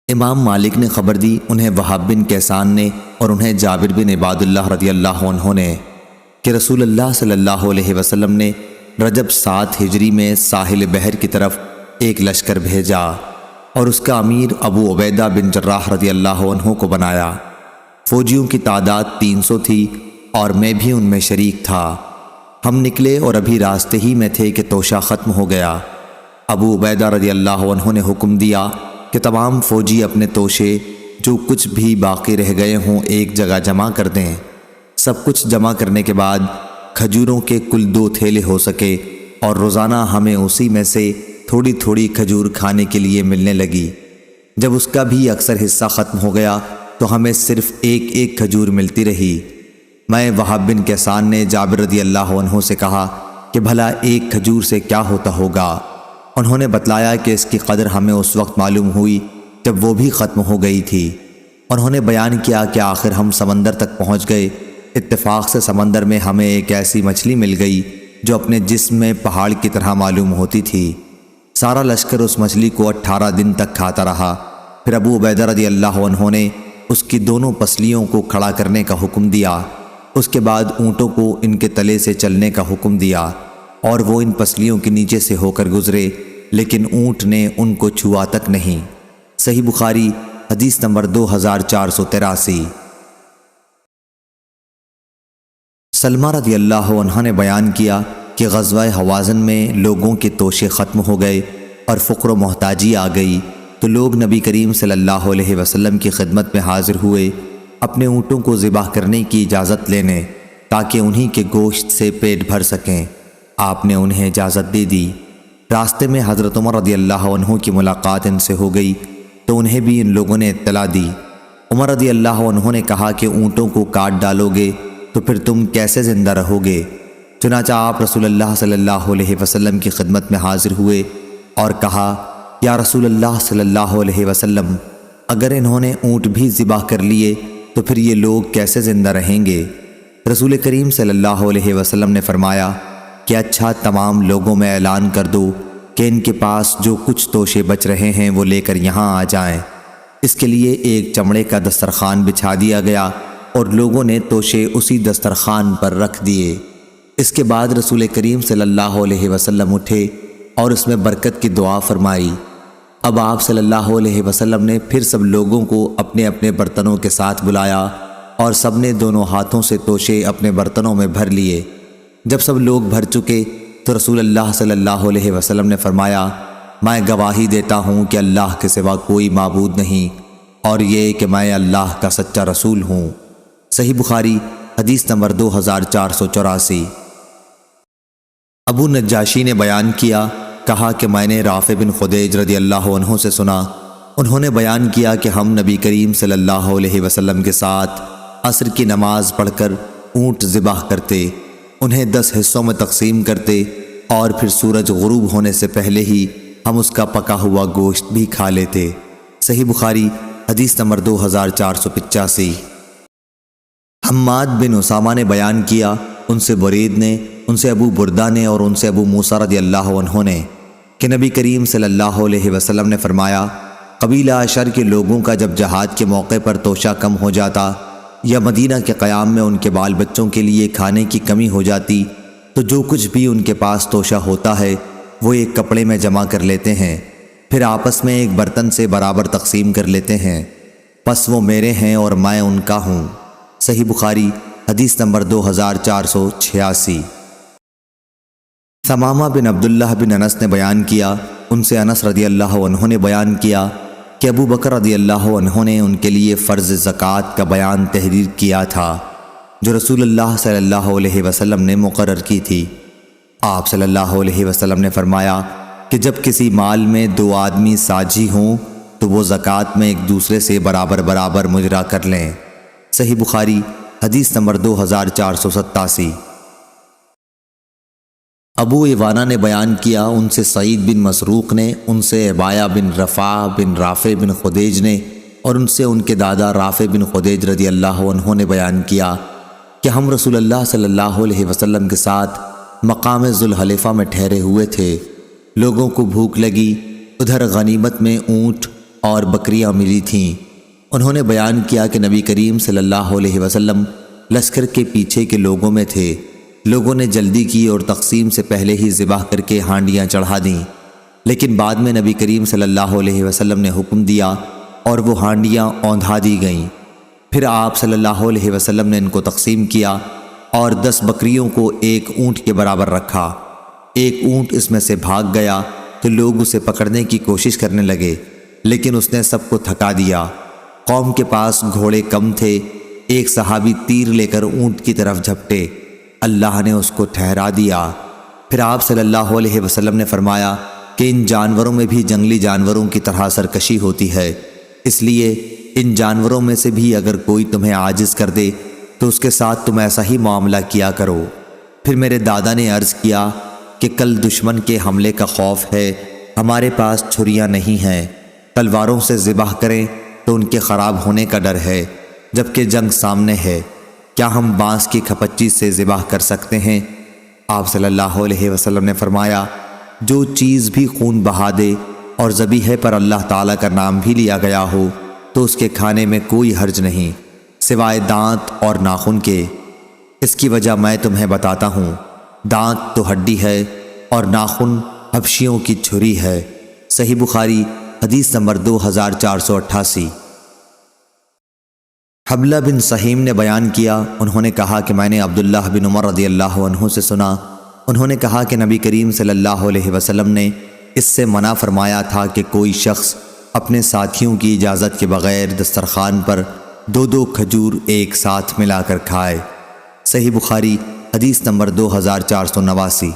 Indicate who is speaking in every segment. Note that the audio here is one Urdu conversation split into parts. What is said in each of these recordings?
Speaker 1: امام مالک نے خبر دی انہیں وہب بن کیسان نے اور انہیں جابر بن عباد اللہ رضی اللہ عنہ نے کہ رسول اللہ صلی اللہ علیہ وسلم نے رجب 7 ہجری میں ساحل بحر کی طرف ایک لشکر بھیجا اور اس کا امیر ابو عبیدہ بن جراح رضی اللہ عنہ کو بنایا۔ فوجیوں کی تعداد 300 تھی اور میں بھی ان میں شریک تھا۔ ہم نکلے اور ابھی راستے ہی میں تھے کہ توشہ ختم ہو گیا۔ ابو عبیدہ رضی اللہ عنہ نے حکم دیا کہ تمام فوجی اپنے توشے جو کچھ بھی باقی رہ گئے ہوں ایک جگہ جمع کر دیں۔ سب کچھ جمع کرنے کے بعد کھجوروں کے کل 2 تھیلے ہو سکے اور روزانہ ہمیں اسی میں سے تھوڑی تھوڑی کھجور کھانے کے لیے ملنے لگی۔ جب اس کا بھی اکثر حصہ ختم ہو گیا تو ہمیں صرف ایک ایک کھجور ملتی رہی۔ میں وہب بن کیسان نے جابر رضی اللہ عنہ سے کہا کہ بھلا ایک کھجور سے کیا ہوتا ہوگا؟ انہوں نے بتلایا کہ اس کی قدر ہمیں اس وقت معلوم ہوئی جب وہ بھی ختم ہو گئی تھی۔ انہوں نے بیان کیا کہ آخر ہم سمندر تک پہنچ گئے۔ اتفاق سے سمندر میں ہمیں ایک ایسی مچھلی مل گئی جو اپنے جسم میں پہاڑ کی طرح معلوم ہوتی تھی۔ سارا لشکر اس مچھلی کو 18 دن تک کھاتا رہا۔ پھر ابو عبیدہ رضی اللہ عنہ نے اس کی دونوں پسلیوں کو کھڑا کرنے کا حکم دیا۔ اس کے بعد اونٹوں کو ان کے تلے سے چلنے کا حکم دیا اور وہ ان پسلیوں کے نیچے سے ہو کر گزرے، لیکن اونٹ نے ان کو چھوا تک نہیں۔ صحیح بخاری حدیث نمبر 2483۔ سلمہ رضی اللہ عنہ نے بیان کیا کہ غزوہ حوازن میں لوگوں کے توشے ختم ہو گئے اور فقر و محتاجی آ گئی تو لوگ نبی کریم صلی اللہ علیہ وسلم کی خدمت میں حاضر ہوئے اپنے اونٹوں کو ذبح کرنے کی اجازت لینے تاکہ انہی کے گوشت سے پیٹ بھر سکیں۔ آپ نے انہیں اجازت دے دی۔ راستے میں حضرت عمر رضی اللہ عنہ کی ملاقات ان سے ہو گئی تو انہیں بھی ان لوگوں نے اطلاع دی۔ عمر رضی اللہ عنہ نے کہا کہ اونٹوں کو کاٹ ڈالو گے تو پھر تم کیسے زندہ رہو گے؟ چنانچہ آپ رسول اللہ صلی اللہ علیہ وسلم کی خدمت میں حاضر ہوئے اور کہا، یا رسول اللہ صلی اللہ علیہ وسلم، اگر انہوں نے اونٹ بھی ذبح کر لیے تو پھر یہ لوگ کیسے زندہ رہیں گے؟ رسول کریم صلی اللہ علیہ وسلم نے فرمایا کہ اچھا، تمام لوگوں میں اعلان کر دو کہ ان کے پاس جو کچھ توشے بچ رہے ہیں وہ لے کر یہاں آ جائیں۔ اس کے لیے ایک چمڑے کا دسترخوان بچھا دیا گیا اور لوگوں نے توشے اسی دسترخوان پر رکھ دیے۔ اس کے بعد رسول کریم صلی اللہ علیہ وسلم اٹھے اور اس میں برکت کی دعا فرمائی۔ اب آپ صلی اللہ علیہ وسلم نے پھر سب لوگوں کو اپنے اپنے برتنوں کے ساتھ بلایا اور سب نے دونوں ہاتھوں سے توشے اپنے برتنوں میں بھر لیے۔ جب سب لوگ بھر چکے تو رسول اللہ صلی اللہ علیہ وسلم نے فرمایا، میں گواہی دیتا ہوں کہ اللہ کے سوا کوئی معبود نہیں، اور یہ کہ میں اللہ کا سچا رسول ہوں۔ صحیح بخاری حدیث نمبر 2484۔ ابو نجاشی نے بیان کیا، کہا کہ میں نے رافع بن خدیج رضی اللہ عنہ سے سنا، انہوں نے بیان کیا کہ ہم نبی کریم صلی اللہ علیہ وسلم کے ساتھ عصر کی نماز پڑھ کر اونٹ ذبح کرتے، انہیں 10 حصوں میں تقسیم کرتے اور پھر سورج غروب ہونے سے پہلے ہی ہم اس کا پکا ہوا گوشت بھی کھا لیتے۔ صحیح بخاری حدیث نمبر 2485۔ حماد بن اسامہ نے بیان کیا، ان سے برید نے، ان سے ابو بردہ نے اور ان سے ابو موسیٰ رضی اللہ عنہ نے کہ نبی کریم صلی اللہ علیہ وسلم نے فرمایا، قبیلہ اشر کے لوگوں کا جب جہاد کے موقع پر توشہ کم ہو جاتا یا مدینہ کے قیام میں ان کے بال بچوں کے لیے کھانے کی کمی ہو جاتی تو جو کچھ بھی ان کے پاس توشہ ہوتا ہے وہ ایک کپڑے میں جمع کر لیتے ہیں، پھر آپس میں ایک برتن سے برابر تقسیم کر لیتے ہیں، پس وہ میرے ہیں اور میں ان کا ہوں۔ صحیح بخاری حدیث نمبر 2486۔ ثمامہ بن عبداللہ بن انس نے بیان کیا، ان سے انس رضی اللہ عنہ نے بیان کیا کہ ابو بکر رضی اللہ عنہ نے ان کے لیے فرض زکوٰۃ کا بیان تحریر کیا تھا جو رسول اللہ صلی اللہ علیہ وسلم نے مقرر کی تھی۔ آپ صلی اللہ علیہ وسلم نے فرمایا کہ جب کسی مال میں 2 آدمی ساجھی ہوں تو وہ زکوٰۃ میں ایک دوسرے سے برابر برابر مجرا کر لیں۔ صحیح بخاری حدیث نمبر 2487۔ ابو ایوانہ نے بیان کیا، ان سے سعید بن مسروق نے، ان سے عبایہ بن رفاع بن رافع بن خدیج نے اور ان سے ان کے دادا رافع بن خدیج رضی اللہ عنہ نے بیان کیا کہ ہم رسول اللہ صلی اللہ علیہ وسلم کے ساتھ مقام ذوالحلیفہ میں ٹھہرے ہوئے تھے۔ لوگوں کو بھوک لگی، ادھر غنیمت میں اونٹ اور بکریاں ملی تھیں۔ انہوں نے بیان کیا کہ نبی کریم صلی اللہ علیہ وسلم لشکر کے پیچھے کے لوگوں میں تھے۔ لوگوں نے جلدی کی اور تقسیم سے پہلے ہی ذبح کر کے ہانڈیاں چڑھا دیں، لیکن بعد میں نبی کریم صلی اللہ علیہ وسلم نے حکم دیا اور وہ ہانڈیاں اوندھا دی گئیں۔ پھر آپ صلی اللہ علیہ وسلم نے ان کو تقسیم کیا اور 10 بکریوں کو ایک اونٹ کے برابر رکھا۔ ایک اونٹ اس میں سے بھاگ گیا تو لوگ اسے پکڑنے کی کوشش کرنے لگے، لیکن اس نے سب کو تھکا دیا۔ قوم کے پاس گھوڑے کم تھے۔ ایک صحابی تیر لے کر اونٹ کی طرف جھپٹے، اللہ نے اس کو ٹھہرا دیا۔ پھر آپ صلی اللہ علیہ وسلم نے فرمایا کہ ان جانوروں میں بھی جنگلی جانوروں کی طرح سرکشی ہوتی ہے، اس لیے ان جانوروں میں سے بھی اگر کوئی تمہیں عاجز کر دے تو اس کے ساتھ تم ایسا ہی معاملہ کیا کرو۔ پھر میرے دادا نے عرض کیا کہ کل دشمن کے حملے کا خوف ہے، ہمارے پاس چھریاں نہیں ہیں، تلواروں سے ذبح کریں تو ان کے خراب ہونے کا ڈر ہے، جبکہ جنگ سامنے ہے، کیا ہم بانس کی کھپچی سے ذبح کر سکتے ہیں؟ آپ صلی اللہ علیہ وسلم نے فرمایا جو چیز بھی خون بہا دے اور ذبیحہ پر اللہ تعالیٰ کا نام بھی لیا گیا ہو تو اس کے کھانے میں کوئی حرج نہیں سوائے دانت اور ناخن کے۔ اس کی وجہ میں تمہیں بتاتا ہوں، دانت تو ہڈی ہے اور ناخن حبشیوں کی چھری ہے۔ صحیح بخاری حدیث نمبر 2488۔ حبلہ بن سہیم نے بیان کیا، انہوں نے کہا کہ میں نے عبداللہ بن عمر رضی اللہ عنہ سے سنا، انہوں نے کہا کہ نبی کریم صلی اللہ علیہ وسلم نے اس سے منع فرمایا تھا کہ کوئی شخص اپنے ساتھیوں کی اجازت کے بغیر دسترخوان پر 2 کھجور ایک ساتھ ملا کر کھائے۔ صحیح بخاری حدیث نمبر 2489۔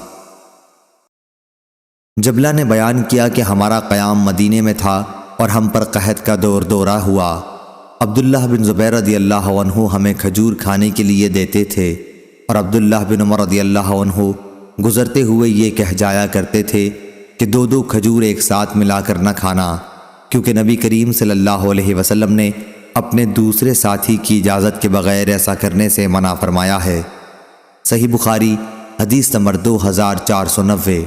Speaker 1: جبلہ نے بیان کیا کہ ہمارا قیام مدینے میں تھا اور ہم پر قحط کا دورہ ہوا۔ عبداللہ بن زبیر رضی اللہ عنہ ہمیں کھجور کھانے کے لیے دیتے تھے، اور عبداللہ بن عمر رضی اللہ عنہ گزرتے ہوئے یہ کہہ جایا کرتے تھے کہ 2 کھجور ایک ساتھ ملا کر نہ کھانا، کیونکہ نبی کریم صلی اللہ علیہ وسلم نے اپنے دوسرے ساتھی کی اجازت کے بغیر ایسا کرنے سے منع فرمایا ہے۔ صحیح بخاری حدیث نمبر 2490۔